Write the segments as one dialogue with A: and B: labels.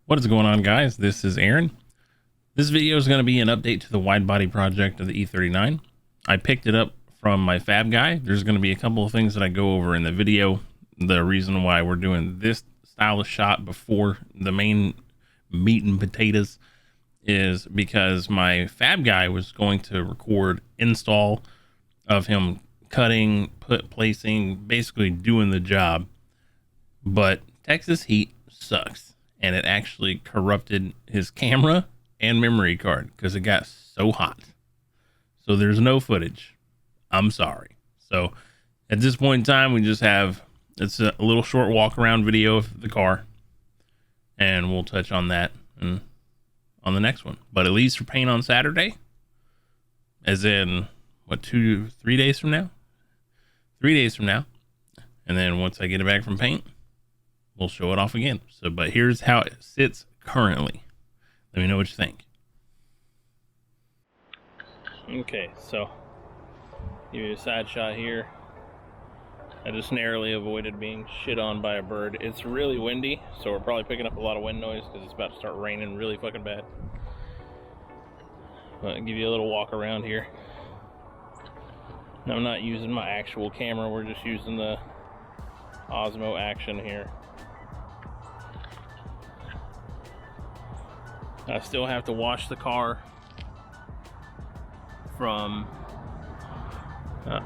A: What is going on, guys? This is Aaron. This video is going to be an update to the wide body project of the E39. I picked it up from my fab guy. There's going to be a couple of things that I go over in the video. The reason why we're doing this style of shot before the main meat and potatoes is because my fab guy was going to record install of him cutting, placing, basically doing the job. But Texas heat sucks, and it actually corrupted his camera and memory card because it got so hot. So there's no footage. I'm sorry. So at this point in time, we just have, it's a little short walk around video of the car, and we'll touch on that on the next one. But at least for paint on Saturday, as in what, 3 days from now, 3 days from now. And then once I get it back from paint, we'll show it off again. So, but here's how it sits currently. Let me know what you think. Okay, so give you a side shot here. I just narrowly avoided being shit on by a bird. It's really windy, so we're probably picking up a lot of wind noise because it's about to start raining really fucking bad. But I'll give you a little walk around here. I'm not using my actual camera, we're just using the Osmo Action here. I still have to wash the car from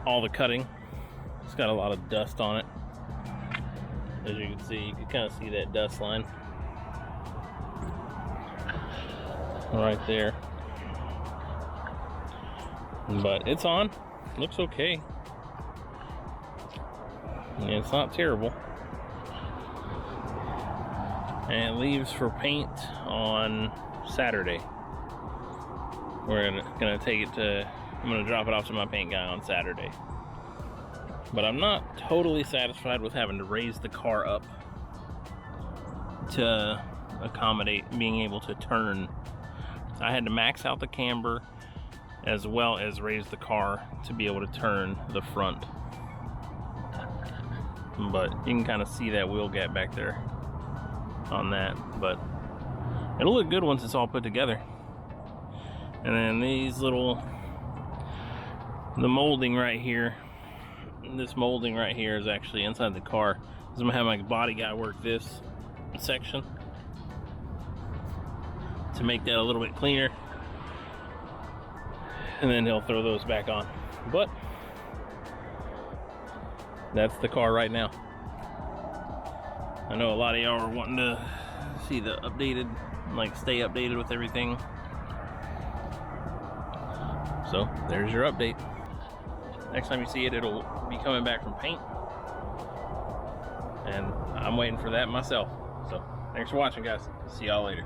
A: all the cutting. It's got a lot of dust on it. As you can see, you can kind of see that dust line right there. But it's on. Looks okay. And it's not terrible. And it leaves for paint on Saturday. We're gonna take it to, I'm gonna drop it off to my paint guy on Saturday. But I'm not totally satisfied with having to raise the car up to accommodate being able to turn. So I had to max out the camber as well as raise the car to be able to turn the front. But you can kind of see that wheel gap back there on that, but it'll look good once it's all put together. And then these little, the molding right here, this molding right here is actually inside the car. So I'm gonna have my body guy work this section to make that a little bit cleaner, and then he'll throw those back on. But that's the car right now. I know a lot of y'all are wanting to see the updated, like stay updated with everything. So there's your update. Next time you see it, it'll be coming back from paint. And I'm waiting for that myself. So thanks for watching, guys. See y'all later.